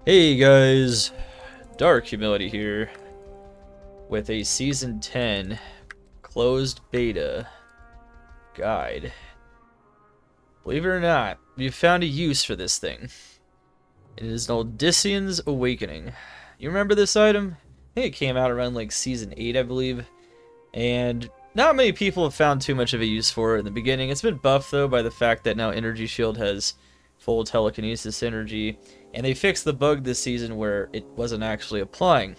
Hey guys, Dark Humility here with a Season 10 closed beta guide. Believe it or not, we've found a use for this thing. It is an Uldyssian's Awakening. You remember this item? I think it came out around like Season 8, I believe. And not many people have found too much of a use for it in the beginning. It's been buffed though by the fact that now Energy Shield has full telekinesis energy, and they fixed the bug this season where it wasn't actually applying.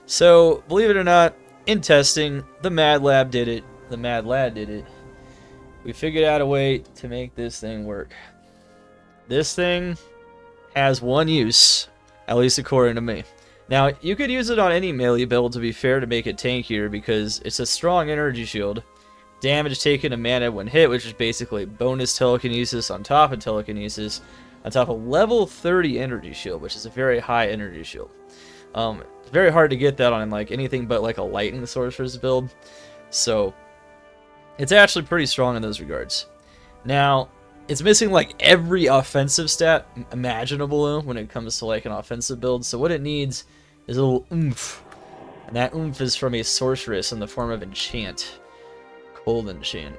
So, believe it or not, in testing, the Mad Lab did it. The Mad Lad did it. We figured out a way to make this thing work. This thing has one use, at least according to me. Now, you could use it on any melee build, to be fair, to make it tankier, because it's a strong energy shield. Damage taken to mana when hit, which is basically bonus telekinesis on top of telekinesis, on top of level 30 energy shield, which is a very high energy shield. It's very hard to get that on like anything but like a lightning sorceress build, so it's actually pretty strong in those regards. Now, it's missing like every offensive stat imaginable when it comes to like an offensive build, so what it needs is a little oomph, and that oomph is from a sorceress in the form of Enchant. Cold Enchant.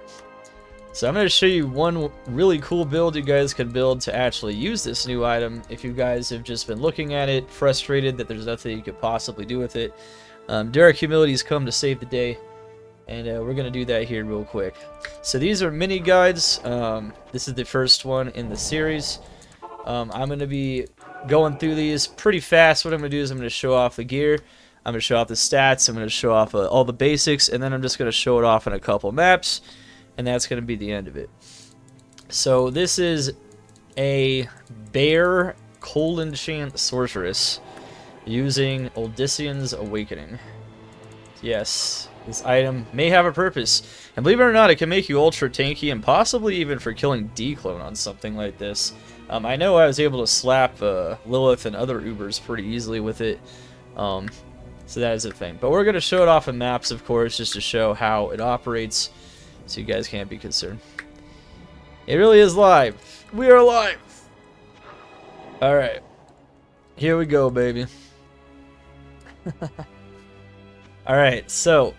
So I'm going to show you one really cool build you guys can build to actually use this new item if you guys have just been looking at it, frustrated that there's nothing you could possibly do with it. Dark Humility's come to save the day, and we're going to do that here real quick. So these are mini guides. This is the first one in the series. I'm going to be going through these pretty fast. What I'm going to do is I'm going to show off the gear. I'm going to show off the stats, I'm going to show off all the basics, and then I'm just going to show it off in a couple maps, and that's going to be the end of it. So this is a Bear Cold Enchant Sorceress using Uldyssian's Awakening. Yes, this item may have a purpose, and believe it or not, it can make you ultra tanky, and possibly even for killing D-clone on something like this. I know I was able to slap Lilith and other Ubers pretty easily with it. So that is a thing. But we're going to show it off in maps, of course, just to show how it operates, so you guys can't be concerned. It really is live. We are live. Alright. Here we go, baby. Alright, so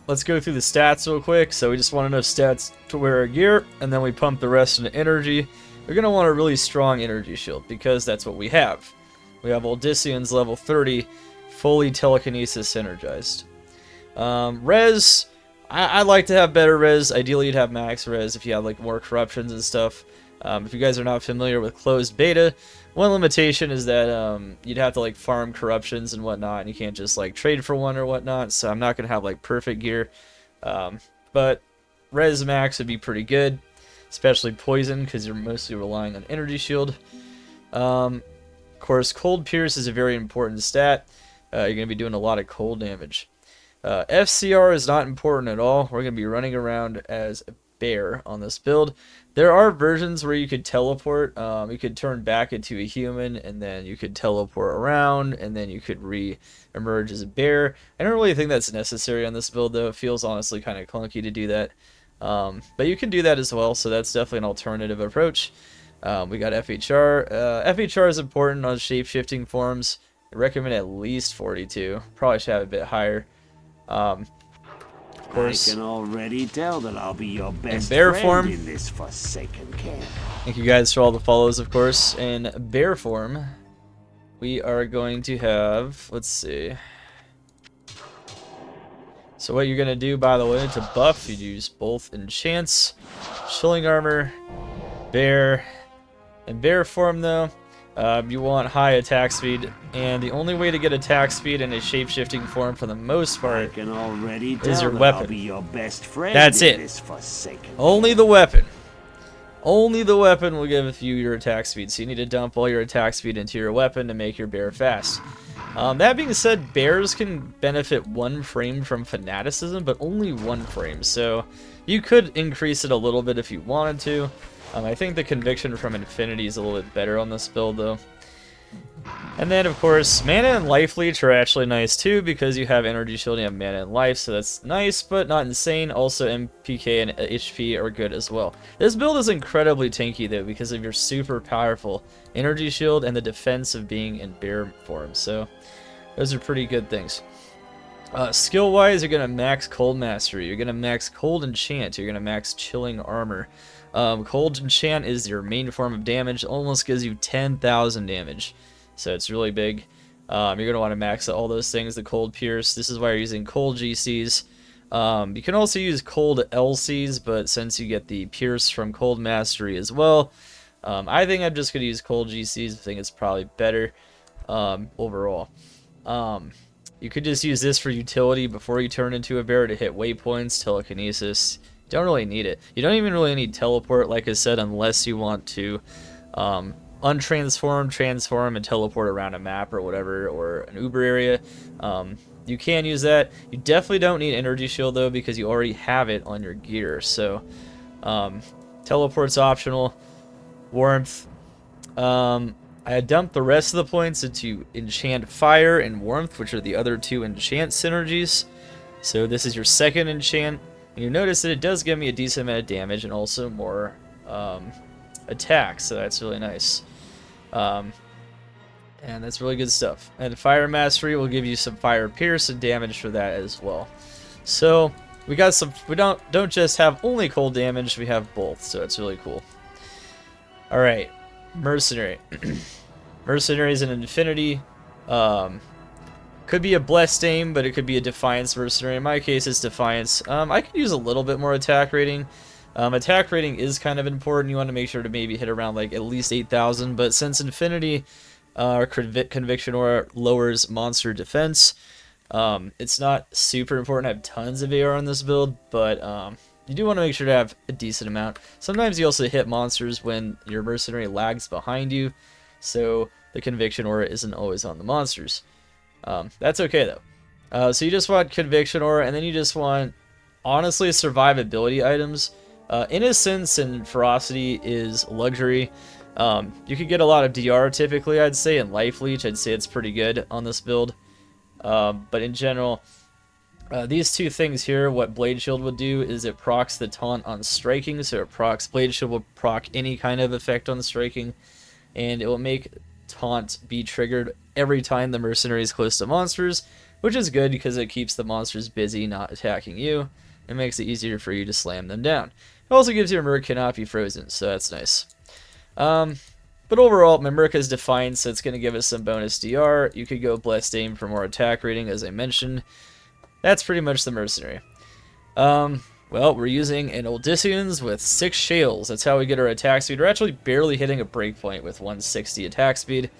let's go through the stats real quick. So we just want enough stats to wear our gear, and then we pump the rest into energy. We're going to want a really strong energy shield, because that's what we have. We have Uldyssian's level 30, fully telekinesis energized. Res, I'd like to have better res. Ideally, you'd have max res if you had like more corruptions and stuff. If you guys are not familiar with closed beta, one limitation is that you'd have to like farm corruptions and whatnot, and you can't just like trade for one or whatnot. So I'm not gonna have like perfect gear, but res max would be pretty good, especially poison because you're mostly relying on energy shield. Of course, cold pierce is a very important stat. You're going to be doing a lot of cold damage. FCR is not important at all. We're going to be running around as a bear on this build. There are versions where you could teleport. You could turn back into a human, and then you could teleport around, and then you could re-emerge as a bear. I don't really think that's necessary on this build, though. It feels honestly kind of clunky to do that. But you can do that as well, so that's definitely an alternative approach. We got FHR. FHR is important on shape-shifting forms. I recommend at least 42. Probably should have a bit higher. Of course, I can already tell that I'll be your best bear friend form. in this forsaken camp. Thank you guys for all the follows, of course. In bear form, we are going to have, let's see. So what you're going to do, by the way, to buff, you use both enchants, chilling armor, bear. In bear form, though, you want high attack speed, and the only way to get attack speed in a shape-shifting form for the most part can already is your that weapon. I'll be your best friend That's in it. This forsaken Only the weapon. Only the weapon will give you your attack speed, so you need to dump all your attack speed into your weapon to make your bear fast. That being said, bears can benefit 1 frame from fanaticism, but only 1 frame, so you could increase it a little bit if you wanted to. I think the conviction from Infinity is a little bit better on this build, though. And then, of course, mana and life leech are actually nice too because you have energy shield and you have mana and life, so that's nice, but not insane. Also, MPK and HP are good as well. This build is incredibly tanky though because of your super powerful energy shield and the defense of being in bear form, so those are pretty good things. Skill-wise, you're going to max Cold Mastery, you're going to max Cold Enchant, you're going to max Chilling Armor. Cold Enchant is your main form of damage, almost gives you 10,000 damage. So it's really big. You're going to want to max out all those things. The Cold Pierce, this is why you're using Cold GCs. You can also use Cold LCs, but since you get the Pierce from Cold Mastery as well, I think I'm just going to use Cold GCs. I think it's probably better overall. You could just use this for utility before you turn into a bear to hit waypoints, telekinesis. You don't really need it. You don't even really need teleport, like I said, unless you want to untransform, transform, and teleport around a map or whatever, or an Uber area. You can use that. You definitely don't need energy shield though because you already have it on your gear. So teleport's optional. Warmth. I dumped the rest of the points into Enchant Fire and Warmth, which are the other two Enchant synergies. So this is your second Enchant. And you notice that it does give me a decent amount of damage and also more attack, so that's really nice. And that's really good stuff. And Fire Mastery will give you some Fire Pierce and damage for that as well. So we got some. We don't just have only cold damage. We have both, so it's really cool. All right, Mercenary. Mercenary is an Infinity. Could be a Blessed Aim, but it could be a Defiance Mercenary. In my case, it's Defiance. I could use a little bit more attack rating. Attack rating is kind of important. You want to make sure to maybe hit around like at least 8,000. But since Infinity or Conviction Aura lowers monster defense, it's not super important to have tons of AR on this build. But you do want to make sure to have a decent amount. Sometimes you also hit monsters when your Mercenary lags behind you. So the Conviction Aura isn't always on the monsters. That's okay though. So you just want Conviction Aura, and then you just want, honestly, survivability items. Innocence and Ferocity is luxury. You could get a lot of DR typically, I'd say, and Life Leech, I'd say it's pretty good on this build. But in general, these two things here, what Blade Shield would do is it procs the taunt on striking, so it procs, Blade Shield will proc any kind of effect on striking, and it will make taunt be triggered every time the Mercenary is close to monsters, which is good because it keeps the monsters busy not attacking you. It makes it easier for you to slam them down. It also gives your Merc cannot be frozen, so that's nice. But overall, my Merc is Defiance, so it's going to give us some bonus DR. You could go Blessed Aim for more attack rating, as I mentioned. That's pretty much the Mercenary. Well, we're using an Uldyssians with 6 Shales. That's how we get our attack speed. We're actually barely hitting a breakpoint with 160 attack speed.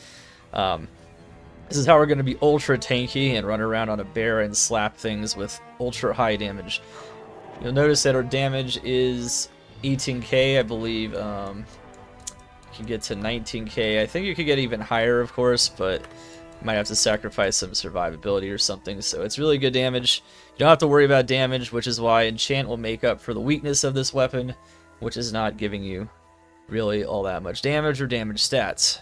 This is how we're going to be ultra tanky and run around on a bear and slap things with ultra high damage. You'll notice that our damage is 18k, I believe. You can get to 19k. I think you could get even higher, of course, but you might have to sacrifice some survivability or something. So it's really good damage. You don't have to worry about damage, which is why Enchant will make up for the weakness of this weapon, which is not giving you really all that much damage or damage stats.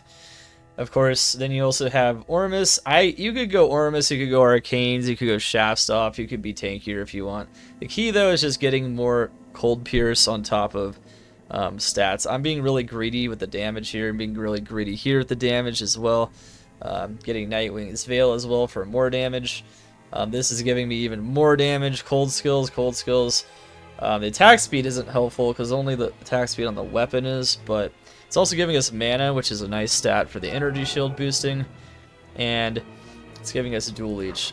Of course, then you also have Ormus. You could go Ormus, you could go Arcanes, you could go Shaftstop, you could be tankier if you want. The key, though, is just getting more Cold Pierce on top of stats. I'm being really greedy with the damage here. I'm being really greedy here with the damage as well. Getting Nightwing's Veil as well for more damage. This is giving me even more damage. Cold skills, cold skills. The attack speed isn't helpful because only the attack speed on the weapon is, but it's also giving us mana, which is a nice stat for the energy shield boosting, and it's giving us a dual leech,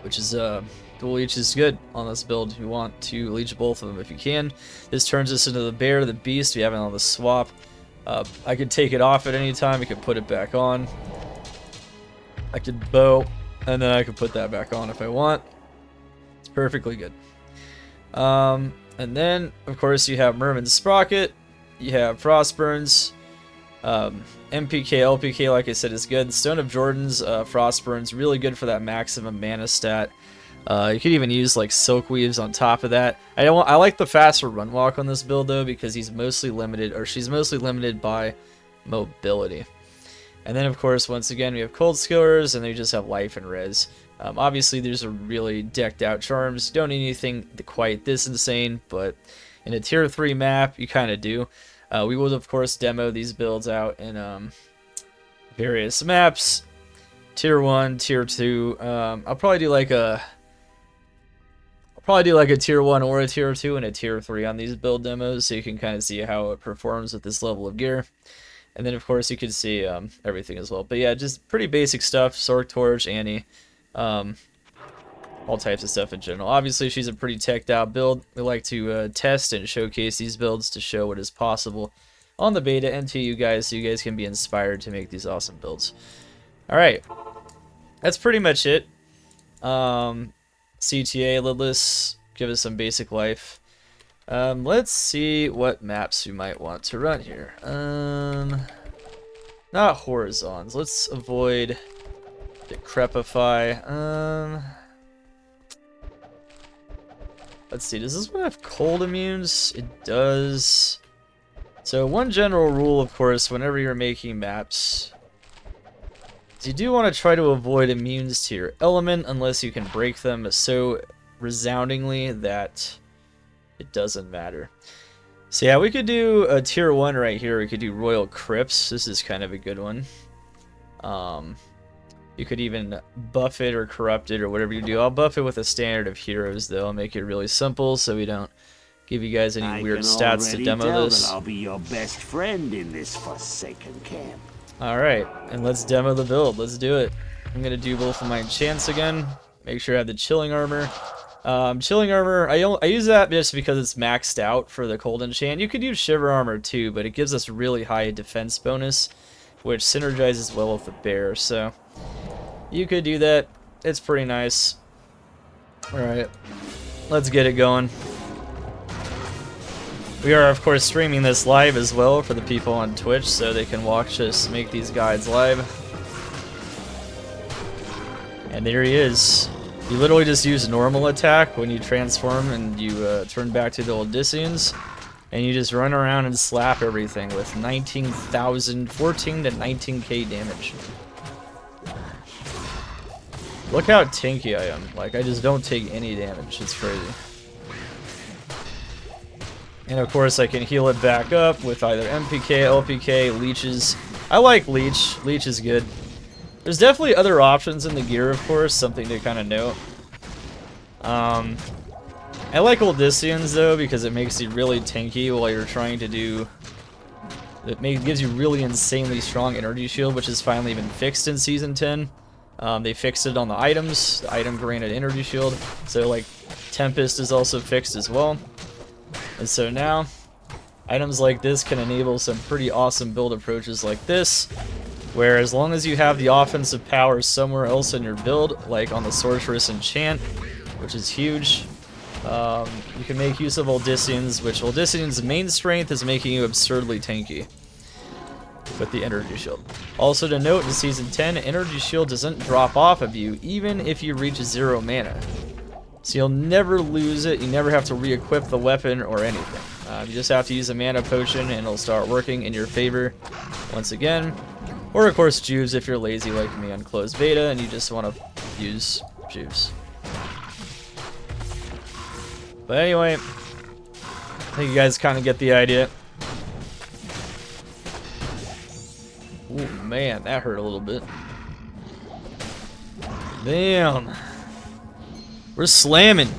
which is dual leech is good on this build. You want to leech both of them if you can. This turns us into the bear, the beast. We have it on the swap. I could take it off at any time. I could put it back on. I could bow, and then I could put that back on if I want. It's perfectly good. And then, of course, you have Merman's Sprocket. You have Frostburns. MPK, LPK, like I said, is good. Stone of Jordan's Frostburns, really good for that maximum mana stat. You could even use like Silk Weaves on top of that. I like the faster run walk on this build though, because he's mostly limited, or she's mostly limited by mobility. And then, of course, once again, we have cold skillers, and they just have life and res. Obviously, these are really decked out charms. Don't need anything quite this insane, but in a tier 3 map, you kind of do. We will, of course, demo these builds out in various maps. Tier 1, Tier 2. I'll probably do like a Tier 1 or a Tier 2 and a Tier 3 on these build demos, so you can kind of see how it performs with this level of gear. And then, of course, you can see everything as well. But yeah, just pretty basic stuff. Sorc Torch, Annie, all types of stuff in general. Obviously, she's a pretty teched out build. We like to test and showcase these builds to show what is possible on the beta and to you guys, so you guys can be inspired to make these awesome builds. Alright, that's pretty much it. CTA, Lidless, give us some basic life. Let's see what maps we might want to run here. Not horizons. Let's avoid Decrepify. Let's see, does this one have cold immunes? It does. So one general rule, of course, whenever you're making maps, is you do want to try to avoid immunes to your element unless you can break them so resoundingly that it doesn't matter. So yeah, we could do a tier 1 right here. We could do Royal Crypts. This is kind of a good one. You could even buff it or corrupt it or whatever you do. I'll buff it with a standard of heroes though. I'll make it really simple so we don't give you guys any weird stats to demo this. I'll be your best friend in this forsaken camp. Alright, and let's demo the build. Let's do it. I'm going to do both of my enchants again. Make sure I have the chilling armor. Chilling armor, I use that just because it's maxed out for the cold enchant. You could use shiver armor too, but it gives us really high defense bonus, which synergizes well with the bear, so you could do that. It's pretty nice. Alright, let's get it going. We are, of course, streaming this live as well for the people on Twitch, so they can watch us make these guides live. And there he is. You literally just use normal attack when you transform and you turn back to the Uldyssians, and you just run around and slap everything with 19,000, 14 to 19k damage. Look how tanky I am. Like, I just don't take any damage. It's crazy. And of course I can heal it back up with either MPK, LPK, leeches. I like leech. Leech is good. There's definitely other options in the gear, of course, something to kind of note. I like Uldyssians though because it makes you really tanky while you're trying to do... gives you really insanely strong energy shield, which has finally been fixed in Season 10. They fixed it on the items, the item granted energy shield. So like Tempest is also fixed as well. And so now, items like this can enable some pretty awesome build approaches like this, where as long as you have the offensive power somewhere else in your build, like on the Sorceress Enchant, which is huge, you can make use of Uldyssians, which Uldyssian's main strength is making you absurdly tanky with the energy shield. Also to note, in Season 10, energy shield doesn't drop off of you even if you reach 0 mana. So you'll never lose it, you never have to re-equip the weapon or anything. You just have to use a mana potion and it'll start working in your favor once again. Or of course juice if you're lazy like me on closed beta and you just want to use juice. But anyway, I think you guys kind of get the idea. Ooh, man, that hurt a little bit. Damn. We're slamming.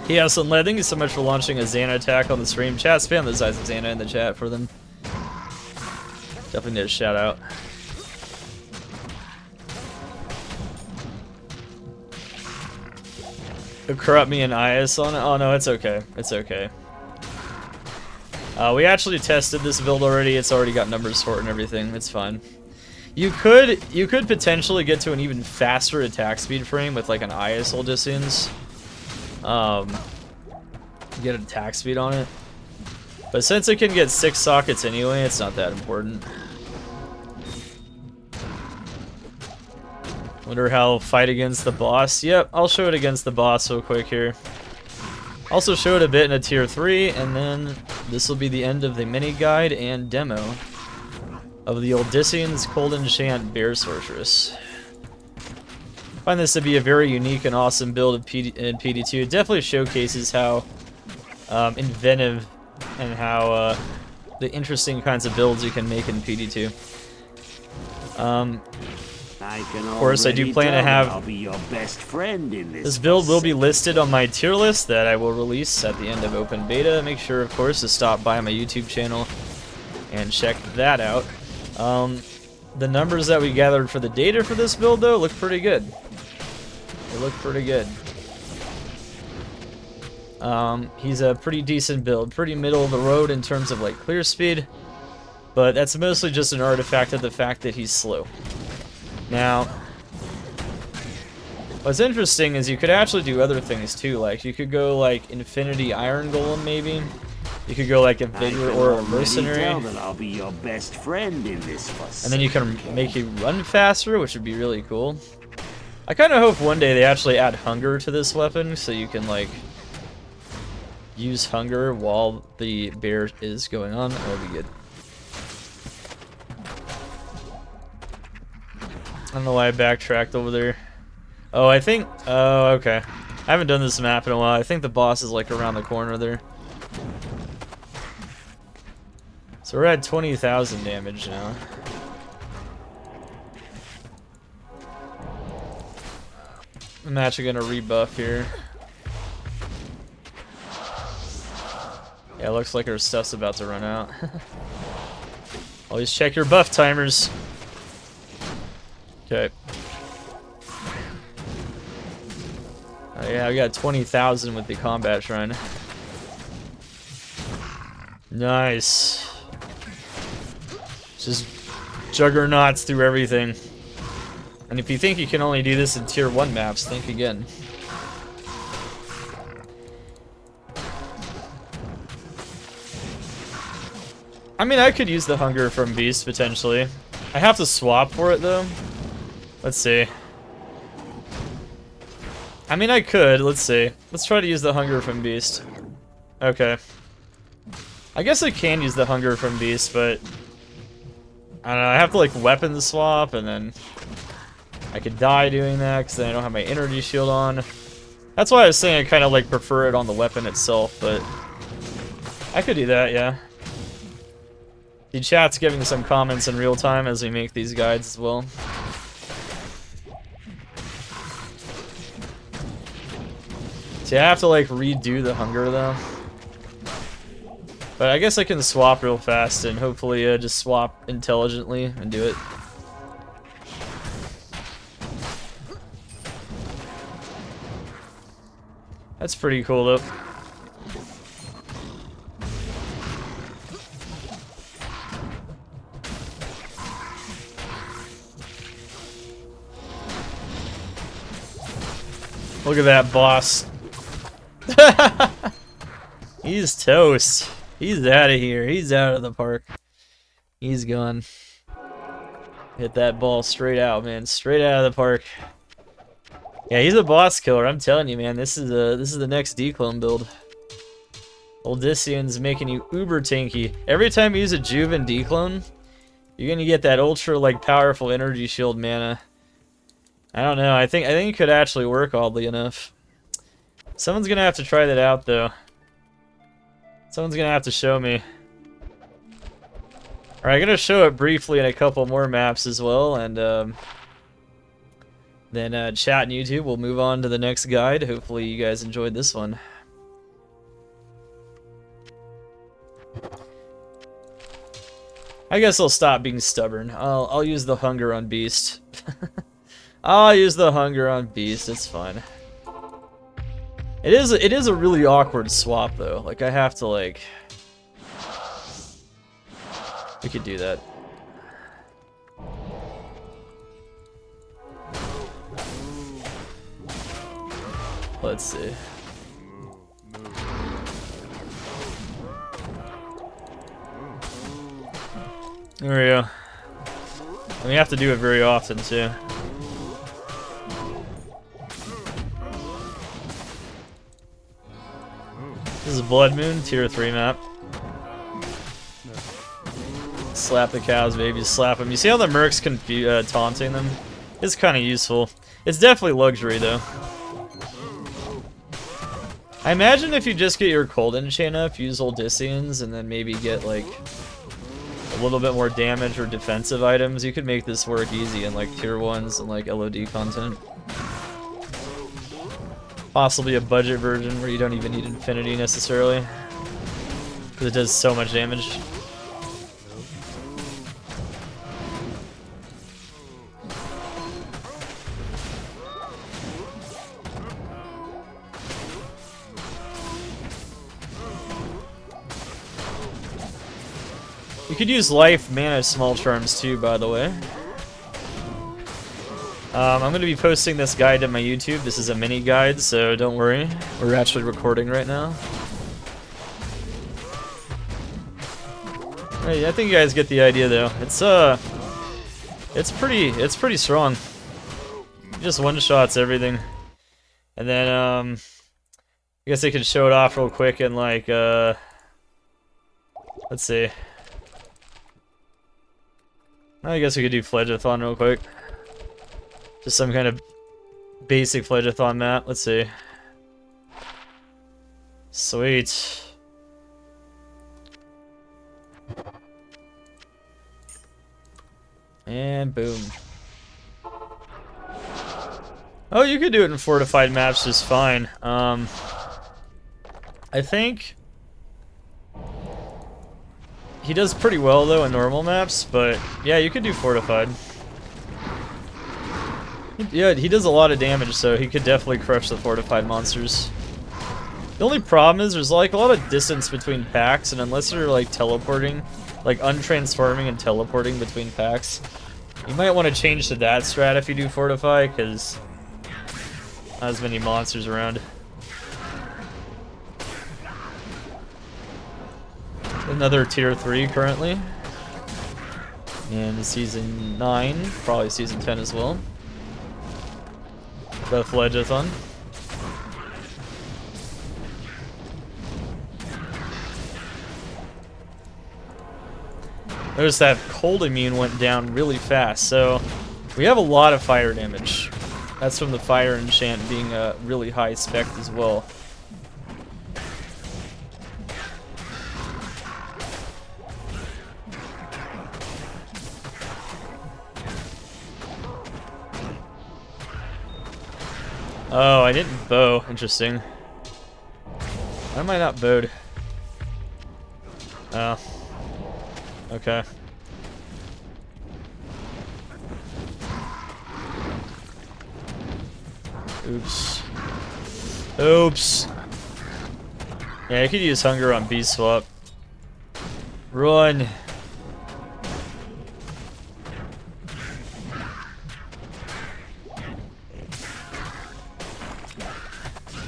Chaos and thank you so much for launching a Xana attack on the stream. Chat, spam the size of Xana in the chat for them. Definitely need a shout out. Corrupt me and IS on it? Oh no, it's okay. It's okay. We actually tested this build already. It's already got numbers for it and everything. It's fine. You could potentially get to an even faster attack speed frame with like an IS Uldyssians. Get an attack speed on it. But since it can get 6 sockets anyway, it's not that important. Wonder how I'll fight against the boss. Yep, I'll show it against the boss real quick here. Also show it a bit in a tier 3, and then this will be the end of the mini guide and demo. of the Uldyssian's Cold Enchant Bear Sorceress. I find this to be a very unique and awesome build of in PD2. It definitely showcases how inventive and how the interesting kinds of builds you can make in PD2. Of course, I do plan to have I'll be your best friend in this build will be listed on my tier list that I will release at the end of open beta. Make sure, of course, to stop by my YouTube channel and check that out. The numbers that we gathered for the data for this build, though, look pretty good. They look pretty good. He's a pretty decent build, pretty middle of the road in terms of like clear speed, but that's mostly just an artifact of the fact that he's slow. Now, what's interesting is you could actually do other things too, like you could go like Infinity Iron Golem maybe. You could go like a Vigor or a Mercenary. I'll be your best friend in this and then you can make you run faster, which would be really cool. I kind of hope one day they actually add Hunger to this weapon, so you can like use Hunger while the bear is going on. That would be good. I don't know why I backtracked over there. Oh, I think... Oh, okay. I haven't done this map in a while. I think the boss is like around the corner there. So we're at 20,000 damage now. I'm actually gonna rebuff here. Yeah, looks like our stuff's about to run out. Always check your buff timers. Okay. Oh yeah, we got 20,000 with the combat shrine. Nice. Just juggernauts through everything. And if you think you can only do this in tier 1 maps, think again. I mean, I could use the Hunger from Beast, potentially. I have to swap for it, though. Let's see. I mean, I could. Let's see. Let's try to use the Hunger from Beast. Okay. I guess I can use the Hunger from Beast, but... I don't know, I have to, like, weapon swap, and then... I could die doing that, because then I don't have my energy shield on. That's why I was saying I kind of, like, prefer it on the weapon itself, but... I could do that, yeah. The chat's giving some comments in real time as we make these guides as well. See, I have to like redo the Hunger though. But I guess I can swap real fast and hopefully just swap intelligently and do it. That's pretty cool though. Look at that boss. He's toast. He's out of here. He's out of the park. He's gone. Hit that ball straight out, man. Straight out of the park. Yeah, he's a boss killer. I'm telling you, man. This is the next declone build. Uldyssian's making you uber tanky. Every time you use a Juven declone, you're gonna get that ultra like powerful energy shield mana. I don't know. I think it could actually work oddly enough. Someone's gonna have to try that out though. Someone's gonna have to show me. Alright, I'm gonna show it briefly in a couple more maps as well, and then chat and YouTube will move on to the next guide. Hopefully you guys enjoyed this one. I guess I'll stop being stubborn. I'll use the Hunger on Beast. I'll use the Hunger on Beast. It's fine. It is a really awkward swap though. Like I have to like. We could do that. Let's see. There we go. And we have to do it very often too. This is Blood Moon, tier 3 map. slap the cows, baby, slap them. You see how the mercs taunting them? It's kind of useful. It's definitely luxury, though. I imagine if you just get your cold enchant up, use Uldyssians, and then maybe get, like, a little bit more damage or defensive items, you could make this work easy in, like, tier 1s and, like, LOD content. Possibly a budget version where you don't even need infinity necessarily, because it does so much damage. You could use life, mana, small charms too, by the way. I'm going to be posting this guide to my YouTube. This is a mini guide, so don't worry. We're actually recording right now. Hey, I think you guys get the idea, though. It's pretty strong. It just one-shots everything. And then, I guess I could show it off real quick and, like, let's see. I guess we could do Fledgeathon real quick. Just some kind of basic Fledgeathon map. Let's see. Sweet. And boom. Oh, you could do it in fortified maps just fine. I think he does pretty well, though, in normal maps, but yeah, you could do fortified. Yeah, he does a lot of damage, so he could definitely crush the fortified monsters. The only problem is there's, like, a lot of distance between packs, and unless you're, like, teleporting, like, untransforming and teleporting between packs, you might want to change to that strat if you do fortify, because not as many monsters around. Another tier 3 currently. And season 9, probably season 10 as well. The Fledgeathon. Notice that cold immune went down really fast, so we have a lot of fire damage. That's from the fire enchant being a really high spec as well. Oh, I didn't bow. Interesting. Why am I not bowed? Oh. Okay. Oops. Oops. Yeah, I could use hunger on B swap. Run.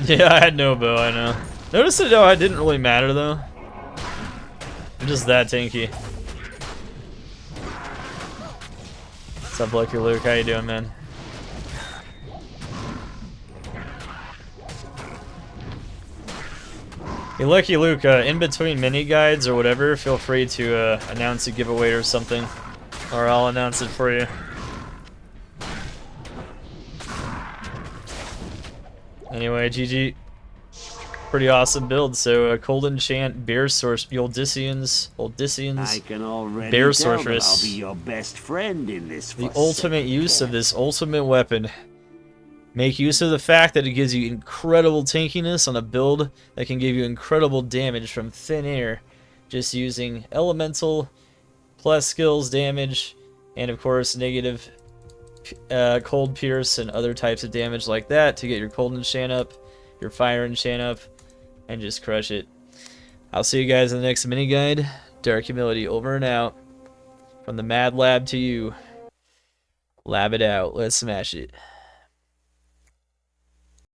Yeah, I had no bow, I know. Notice that it didn't really matter though. I'm just that tanky. What's up, Lucky Luke? How you doing, man? Hey, Lucky Luke, in between mini guides or whatever, feel free to announce a giveaway or something, or I'll announce it for you. Anyway, GG. Pretty awesome build. So, Cold Enchant, Bear Sorceress, Uldyssians, I can already Bear tell that Sorceress. I'll be your best friend in this. The ultimate use of this ultimate weapon. Make use of the fact that it gives you incredible tankiness on a build that can give you incredible damage from thin air, just using elemental plus skills damage, and of course negative cold pierce and other types of damage like that to get your cold enchant up, your fire enchant up, and just crush it. I'll see you guys in the next mini guide. Dark Humility over and out. From the Mad Lab to you. Lab it out. Let's smash it.